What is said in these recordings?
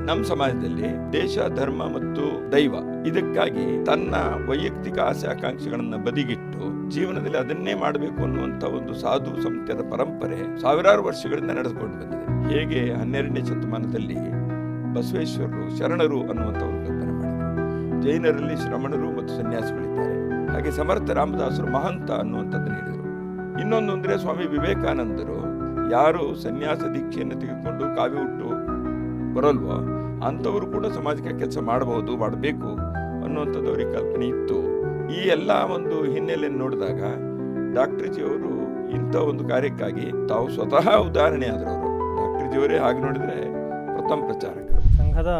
ನಮ್ಮ ಸಮಾಜದಲ್ಲಿ ದೇಶ, ಧರ್ಮ ಮತ್ತು ದೈವ ಇದಕ್ಕಾಗಿ ತನ್ನ ವೈಯಕ್ತಿಕ ಆಸೆ ಆಕಾಂಕ್ಷೆಗಳನ್ನ ಬದಿಗಿಟ್ಟು ಜೀವನದಲ್ಲಿ ಅದನ್ನೇ ಮಾಡಬೇಕು ಅನ್ನುವಂಥ ಒಂದು ಸಾಧು ಸಂತ್ಯದ ಪರಂಪರೆ ಸಾವಿರಾರು ವರ್ಷಗಳಿಂದ ನಡೆದುಕೊಂಡು ಬಂದಿದೆ. ಹೇಗೆ 12ನೇ ಶತಮಾನದಲ್ಲಿ ಬಸವೇಶ್ವರರು ಶರಣರು ಅನ್ನುವಂಥ ಒಂದು ಕಲ್ಪನೆ ಮಾಡಿದರು. ಜೈನರಲ್ಲಿ ಶ್ರಮಣರು ಮತ್ತು ಸನ್ಯಾಸಿಗಳಿದ್ದಾರೆ. ಹಾಗೆ ಸಮರ್ಥ ರಾಮದಾಸರು ಮಹಂತ ಅನ್ನುವಂಥದ್ದನ್ನು ಹೇಳಿದರು. ಇನ್ನೊಂದು ಅಂದರೆ ಸ್ವಾಮಿ ವಿವೇಕಾನಂದರು ಯಾರು ಸನ್ಯಾಸ ದೀಕ್ಷೆಯನ್ನು ತೆಗೆದುಕೊಂಡು ಕಾವ್ಯ ಹುಟ್ಟು ಬರಲ್ವೋ ಅಂಥವರು ಕೂಡ ಸಮಾಜಕ್ಕೆ ಕೆಲಸ ಮಾಡಬೇಕು ಅನ್ನುವಂಥದ್ದು ಅವರಿಗೆ ಕಲ್ಪನೆ ಇತ್ತು. ಈ ಎಲ್ಲ ಒಂದು ಹಿನ್ನೆಲೆಯನ್ನು ನೋಡಿದಾಗ ಡಾಕ್ಟರ್ ಜಿಯವರು ಇಂಥ ಒಂದು ಕಾರ್ಯಕ್ಕಾಗಿ ತಾವು ಸ್ವತಃ ಉದಾಹರಣೆ ಆದರು. ಅವರು ಡಾಕ್ಟರ್ ಜಿಯವರೇ ಹಾಗೆ ನೋಡಿದರೆ ಪ್ರಥಮ ಪ್ರಚಾರಕರು. ಸಂಘದ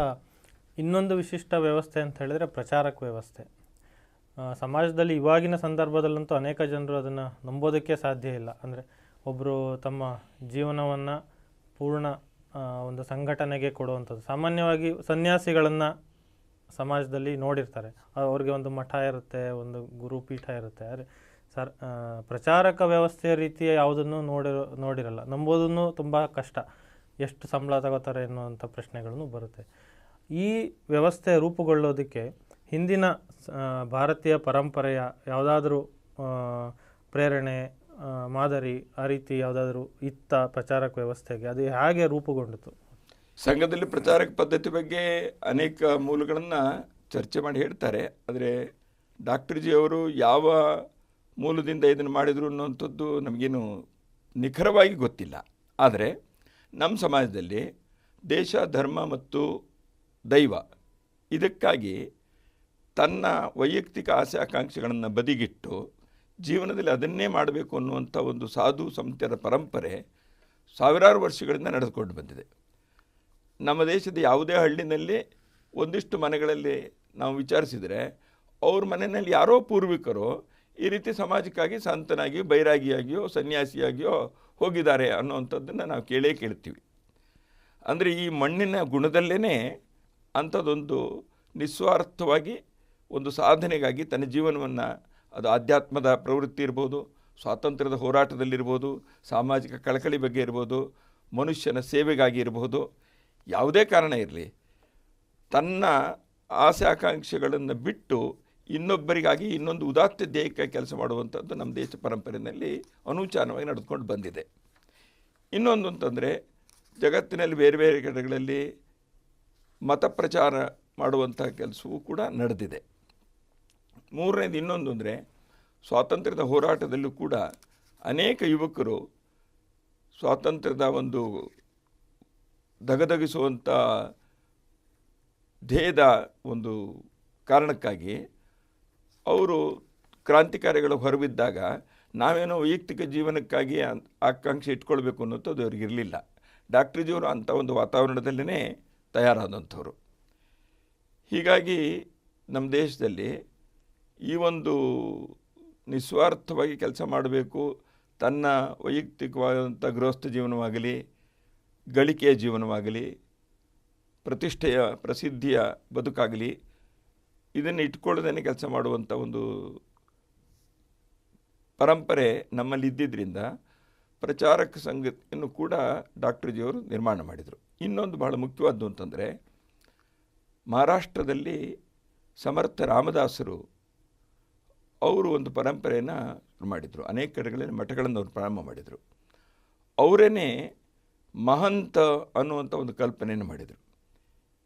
ಇನ್ನೊಂದು ವಿಶಿಷ್ಟ ವ್ಯವಸ್ಥೆ ಅಂತ ಹೇಳಿದರೆ ಪ್ರಚಾರಕ ವ್ಯವಸ್ಥೆ. ಸಮಾಜದಲ್ಲಿ ಇವಾಗಿನ ಸಂದರ್ಭದಲ್ಲಂತೂ ಅನೇಕ ಜನರು ಅದನ್ನು ನಂಬೋದಕ್ಕೆ ಸಾಧ್ಯ ಇಲ್ಲ. ಅಂದರೆ ಒಬ್ಬರು ತಮ್ಮ ಜೀವನವನ್ನು ಪೂರ್ಣ ಒಂದು ಸಂಘಟನೆಗೆ ಕೊಡುವಂಥದ್ದು. ಸಾಮಾನ್ಯವಾಗಿ ಸನ್ಯಾಸಿಗಳನ್ನು ಸಮಾಜದಲ್ಲಿ ನೋಡಿರ್ತಾರೆ, ಅವ್ರಿಗೆ ಒಂದು ಮಠ ಇರುತ್ತೆ, ಒಂದು ಗುರುಪೀಠ ಇರುತ್ತೆ. ಆದರೆ ಪ್ರಚಾರಕ ವ್ಯವಸ್ಥೆಯ ರೀತಿಯ ಯಾವುದನ್ನು ನೋಡಿರಲ್ಲ. ನಂಬೋದನ್ನು ತುಂಬ ಕಷ್ಟ. ಎಷ್ಟು ಸಂಬಳ ತಗೋತಾರೆ ಎನ್ನುವಂಥ ಪ್ರಶ್ನೆಗಳನ್ನು ಬರುತ್ತೆ. ಈ ವ್ಯವಸ್ಥೆ ರೂಪುಗೊಳ್ಳೋದಕ್ಕೆ ಹಿಂದಿನ ಭಾರತೀಯ ಪರಂಪರೆಯ ಯಾವುದಾದ್ರೂ ಪ್ರೇರಣೆ, ಮಾದರಿ ಆ ರೀತಿ ಯಾವುದಾದ್ರೂ ಇತ್ತ ಪ್ರಚಾರಕ ವ್ಯವಸ್ಥೆಗೆ? ಅದು ಹೇಗೆ ರೂಪುಗೊಂಡಿತು? ಸಂಘದಲ್ಲಿ ಪ್ರಚಾರಕ ಪದ್ಧತಿ ಬಗ್ಗೆ ಅನೇಕ ಮೂಲಗಳನ್ನು ಚರ್ಚೆ ಮಾಡಿ ಹೇಳ್ತಾರೆ. ಆದರೆ ಡಾಕ್ಟರ್ ಜಿಯವರು ಯಾವ ಮೂಲದಿಂದ ಇದನ್ನು ಮಾಡಿದರು ಅನ್ನುವಂಥದ್ದು ನಮಗೇನು ನಿಖರವಾಗಿ ಗೊತ್ತಿಲ್ಲ. ಆದರೆ ನಮ್ಮ ಸಮಾಜದಲ್ಲಿ ದೇಶ, ಧರ್ಮ ಮತ್ತು ದೈವ ಇದಕ್ಕಾಗಿ ತನ್ನ ವೈಯಕ್ತಿಕ ಆಸೆ ಆಕಾಂಕ್ಷೆಗಳನ್ನು ಬದಿಗಿಟ್ಟು ಜೀವನದಲ್ಲಿ ಅದನ್ನೇ ಮಾಡಬೇಕು ಅನ್ನುವಂಥ ಒಂದು ಸಾಧು ಸಂತ್ಯದ ಪರಂಪರೆ ಸಾವಿರಾರು ವರ್ಷಗಳಿಂದ ನಡೆದುಕೊಂಡು ಬಂದಿದೆ. ನಮ್ಮ ದೇಶದ ಯಾವುದೇ ಹಳ್ಳಿನಲ್ಲಿ ಒಂದಿಷ್ಟು ಮನೆಗಳಲ್ಲಿ ನಾವು ವಿಚಾರಿಸಿದರೆ ಅವ್ರ ಮನೆಯಲ್ಲಿ ಯಾರೋ ಪೂರ್ವಿಕರು ಈ ರೀತಿ ಸಮಾಜಕ್ಕಾಗಿ ಸಂತನಾಗಿಯೋ, ಬೈರಾಗಿಯಾಗಿಯೋ, ಸನ್ಯಾಸಿಯಾಗಿಯೋ ಹೋಗಿದ್ದಾರೆ ಅನ್ನೋವಂಥದ್ದನ್ನು ನಾವು ಕೇಳ್ತೀವಿ. ಅಂದರೆ ಈ ಮಣ್ಣಿನ ಗುಣದಲ್ಲೇ ಅಂಥದ್ದೊಂದು ನಿಸ್ವಾರ್ಥವಾಗಿ ಒಂದು ಸಾಧನೆಗಾಗಿ ತನ್ನ ಜೀವನವನ್ನು, ಅದು ಆಧ್ಯಾತ್ಮದ ಪ್ರವೃತ್ತಿ ಇರ್ಬೋದು, ಸ್ವಾತಂತ್ರ್ಯದ ಹೋರಾಟದಲ್ಲಿರ್ಬೋದು, ಸಾಮಾಜಿಕ ಕಳಕಳಿ ಬಗ್ಗೆ ಇರ್ಬೋದು, ಮನುಷ್ಯನ ಸೇವೆಗಾಗಿ ಇರಬಹುದು, ಯಾವುದೇ ಕಾರಣ ಇರಲಿ, ತನ್ನ ಆಸೆ ಆಕಾಂಕ್ಷೆಗಳನ್ನು ಬಿಟ್ಟು ಇನ್ನೊಬ್ಬರಿಗಾಗಿ ಇನ್ನೊಂದು ಉದಾತ್ತ ಧ್ಯೇಯಕ್ಕಾಗಿ ಕೆಲಸ ಮಾಡುವಂಥದ್ದು ನಮ್ಮ ದೇಶ ಪರಂಪರೆಯಲ್ಲಿ ಅನೂಚಾನವಾಗಿ ನಡೆದುಕೊಂಡು ಬಂದಿದೆ. ಇನ್ನೊಂದು ಅಂತಂದರೆ ಜಗತ್ತಿನಲ್ಲಿ ಬೇರೆ ಬೇರೆ ಕಡೆಗಳಲ್ಲಿ ಮತ ಪ್ರಚಾರ ಮಾಡುವಂಥ ಕೆಲಸವೂ ಕೂಡ ನಡೆದಿದೆ. ಮೂರನೇದು ಇನ್ನೊಂದು ಅಂದರೆ ಸ್ವಾತಂತ್ರ್ಯದ ಹೋರಾಟದಲ್ಲೂ ಕೂಡ ಅನೇಕ ಯುವಕರು ಸ್ವಾತಂತ್ರ್ಯದ ಒಂದು ದಗದಗಿಸುವಂಥ ಧ್ಯೇಯದ ಒಂದು ಕಾರಣಕ್ಕಾಗಿ ಅವರು ಕ್ರಾಂತಿಕಾರಿಗಳು ಹೊರಬಿದ್ದಾಗ ನಾವೇನೋ ವೈಯಕ್ತಿಕ ಜೀವನಕ್ಕಾಗಿ ಆಕಾಂಕ್ಷೆ ಇಟ್ಕೊಳ್ಬೇಕು ಅನ್ನೋದು ಅವ್ರಿಗಿರಲಿಲ್ಲ. ಡಾಕ್ಟರ್ ಜಿಯವರು ಅಂಥ ಒಂದು ವಾತಾವರಣದಲ್ಲೇ ತಯಾರಾದಂಥವ್ರು. ಹೀಗಾಗಿ ನಮ್ಮ ದೇಶದಲ್ಲಿ ಈ ಒಂದು ನಿಸ್ವಾರ್ಥವಾಗಿ ಕೆಲಸ ಮಾಡಬೇಕು, ತನ್ನ ವೈಯಕ್ತಿಕವಾದಂಥ ಗೃಹಸ್ಥ ಜೀವನವಾಗಲಿ, ಗಳಿಕೆಯ ಜೀವನವಾಗಲಿ, ಪ್ರತಿಷ್ಠೆಯ ಪ್ರಸಿದ್ಧಿಯ ಬದುಕಾಗಲಿ, ಇದನ್ನು ಇಟ್ಕೊಳ್ಳೋದೇ ಕೆಲಸ ಮಾಡುವಂಥ ಒಂದು ಪರಂಪರೆ ನಮ್ಮಲ್ಲಿ ಇದ್ದಿದ್ದರಿಂದ ಪ್ರಚಾರಕ ಸಂಘವನ್ನು ಕೂಡ ಡಾಕ್ಟರ್ ಜಿಯವರು ನಿರ್ಮಾಣ ಮಾಡಿದರು. ಇನ್ನೊಂದು ಬಹಳ ಮುಖ್ಯವಾದ್ದು ಅಂತಂದರೆ ಮಹಾರಾಷ್ಟ್ರದಲ್ಲಿ ಸಮರ್ಥ ರಾಮದಾಸರು ಅವರು ಒಂದು ಪರಂಪರೆಯನ್ನು ಮಾಡಿದರು. ಅನೇಕ ಕಡೆಗಳಲ್ಲಿ ಮಠಗಳನ್ನು ಅವರು ಪ್ರಾರಂಭ ಮಾಡಿದರು. ಅವರೇ ಮಹಂತ ಅನ್ನುವಂಥ ಒಂದು ಕಲ್ಪನೆಯನ್ನು ಮಾಡಿದರು.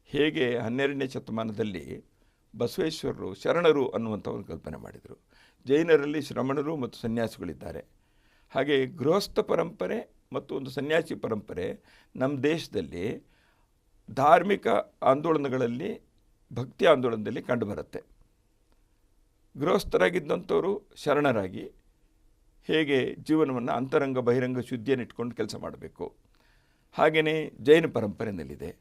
ಹೇಗೆ 12ನೇ ಶತಮಾನದಲ್ಲಿ ಬಸವೇಶ್ವರರು ಶರಣರು ಅನ್ನುವಂಥ ಒಂದು ಕಲ್ಪನೆ ಮಾಡಿದರು. ಜೈನರಲ್ಲಿ ಶ್ರಮಣರು ಮತ್ತು ಸನ್ಯಾಸಿಗಳಿದ್ದಾರೆ. ಹಾಗೆ ಗೃಹಸ್ಥ ಪರಂಪರೆ ಮತ್ತು ಒಂದು ಸನ್ಯಾಸಿ ಪರಂಪರೆ ನಮ್ಮ ದೇಶದಲ್ಲಿ ಧಾರ್ಮಿಕ ಆಂದೋಲನಗಳಲ್ಲಿ, ಭಕ್ತಿ ಆಂದೋಲನದಲ್ಲಿ ಕಂಡುಬರುತ್ತೆ. ಗೃಹಸ್ಥರಾಗಿದ್ದಂಥವರು ಶರಣರಾಗಿ ಹೇಗೆ ಜೀವನವನ್ನು ಅಂತರಂಗ ಬಹಿರಂಗ ಶುದ್ಧಿಯನ್ನು ಇಟ್ಕೊಂಡು ಕೆಲಸ ಮಾಡಬೇಕು, ಹಾಗೆಯೇ ಜೈನ ಪರಂಪರೆಯಲ್ಲಿದೆ.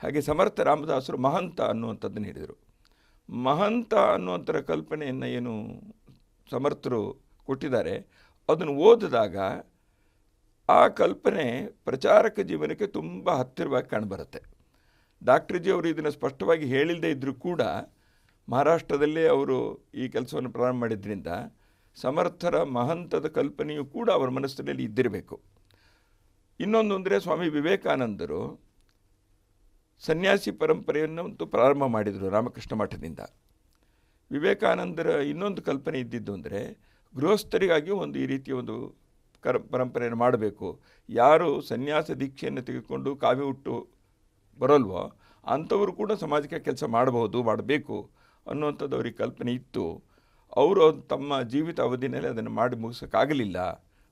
ಹಾಗೆ ಸಮರ್ಥ ರಾಮದಾಸರು ಮಹಂತ ಅನ್ನುವಂಥದ್ದನ್ನು ಹೇಳಿದರು. ಮಹಂತ ಅನ್ನುವಂಥ ಕಲ್ಪನೆಯನ್ನು ಏನು ಸಮರ್ಥರು ಕೊಟ್ಟಿದ್ದಾರೆ, ಅದನ್ನು ಓದಿದಾಗ ಆ ಕಲ್ಪನೆ ಪ್ರಚಾರಕ ಜೀವನಕ್ಕೆ ತುಂಬ ಹತ್ತಿರವಾಗಿ ಕಾಣಬರುತ್ತೆ. ಡಾಕ್ಟರ್ ಜಿ ಅವರು ಇದನ್ನು ಸ್ಪಷ್ಟವಾಗಿ ಹೇಳಿಲ್ಲದೆ ಇದ್ದರೂ ಕೂಡ ಮಹಾರಾಷ್ಟ್ರದಲ್ಲೇ ಅವರು ಈ ಕೆಲಸವನ್ನು ಪ್ರಾರಂಭ ಮಾಡಿದ್ರಿಂದ ಸಮರ್ಥರ ಮಹಂತದ ಕಲ್ಪನೆಯೂ ಕೂಡ ಅವರ ಮನಸ್ಸಿನಲ್ಲಿ ಇದ್ದಿರಬೇಕು. ಇನ್ನೊಂದು ಅಂದರೆ ಸ್ವಾಮಿ ವಿವೇಕಾನಂದರು ಸನ್ಯಾಸಿ ಪರಂಪರೆಯನ್ನು ಅಂತೂ ಪ್ರಾರಂಭ ಮಾಡಿದರು ರಾಮಕೃಷ್ಣ ಮಠದಿಂದ. ವಿವೇಕಾನಂದರ ಇನ್ನೊಂದು ಕಲ್ಪನೆ ಇದ್ದಿದ್ದು ಅಂದರೆ ಗೃಹಸ್ಥರಿಗಾಗಿ ಒಂದು ಈ ರೀತಿಯ ಒಂದು ಪರಂಪರೆಯನ್ನು ಮಾಡಬೇಕು. ಯಾರು ಸನ್ಯಾಸ ದೀಕ್ಷೆಯನ್ನು ತೆಗೆದುಕೊಂಡು ಕಾವಿ ಹುಟ್ಟು ಬರೋಲ್ವೋ ಅಂಥವರು ಕೂಡ ಸಮಾಜಕ್ಕೆ ಕೆಲಸ ಮಾಡಬೇಕು ಅನ್ನುವಂಥದ್ದು ಅವ್ರಿಗೆ ಕಲ್ಪನೆ ಇತ್ತು. ಅವರು ತಮ್ಮ ಜೀವಿತ ಅವಧಿನಲ್ಲಿ ಅದನ್ನು ಮಾಡಿ ಮುಗಿಸೋಕ್ಕಾಗಲಿಲ್ಲ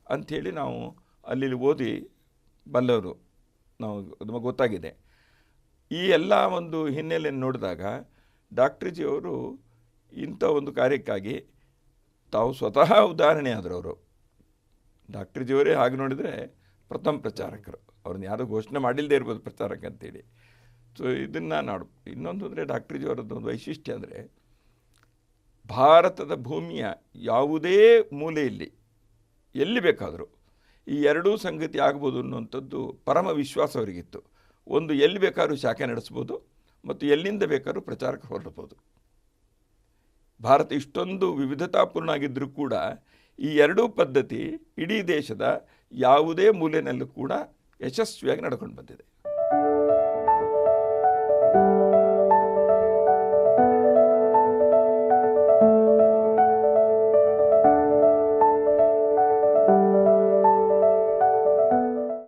ಅಂಥೇಳಿ ನಾವು ಅಲ್ಲಿ ಓದಿ ಬಲ್ಲವರು, ನಮಗೆ ಗೊತ್ತಾಗಿದೆ. ಈ ಎಲ್ಲ ಒಂದು ಹಿನ್ನೆಲೆಯನ್ನು ನೋಡಿದಾಗ ಡಾಕ್ಟರ್ಜಿಯವರು ಇಂಥ ಒಂದು ಕಾರ್ಯಕ್ಕಾಗಿ ತಾವು ಸ್ವತಃ ಉದಾಹರಣೆ ಆದರು. ಅವರು ಡಾಕ್ಟರ್ಜಿಯವರೇ ಹಾಗೆ ನೋಡಿದರೆ ಪ್ರಥಮ ಪ್ರಚಾರಕರು. ಅವ್ರನ್ನ ಯಾರೂ ಘೋಷಣೆ ಮಾಡಿಲ್ಲದೆ ಇರ್ಬೋದು ಪ್ರಚಾರಕ ಅಂತೇಳಿ. ಸೊ ಇದನ್ನು ಇನ್ನೊಂದು ಅಂದರೆ ಡಾಕ್ಟರ್ಜಿಯವರದ್ದು ಒಂದು ವೈಶಿಷ್ಟ್ಯ ಅಂದರೆ ಭಾರತದ ಭೂಮಿಯ ಯಾವುದೇ ಮೂಲೆಯಲ್ಲಿ ಎಲ್ಲಿ ಬೇಕಾದರೂ ಈ ಎರಡೂ ಸಂಗತಿ ಆಗ್ಬೋದು ಅನ್ನುವಂಥದ್ದು ಪರಮ ವಿಶ್ವಾಸ ಅವರಿಗಿತ್ತು. ಒಂದು ಎಲ್ಲಿ ಬೇಕಾದ್ರೂ ಶಾಖೆ ನಡೆಸ್ಬೋದು ಮತ್ತು ಎಲ್ಲಿಂದ ಬೇಕಾದ್ರೂ ಪ್ರಚಾರಕ್ಕೆ ಹೊರಡ್ಬೋದು. ಭಾರತ ಇಷ್ಟೊಂದು ವಿವಿಧತಾಪೂರ್ಣ ಆಗಿದ್ದರೂ ಕೂಡ ಈ ಎರಡೂ ಪದ್ಧತಿ ಇಡೀ ದೇಶದ ಯಾವುದೇ ಮೂಲೆಯಲ್ಲೂ ಕೂಡ ಯಶಸ್ವಿಯಾಗಿ ನಡ್ಕೊಂಡು ಬಂದಿದೆ.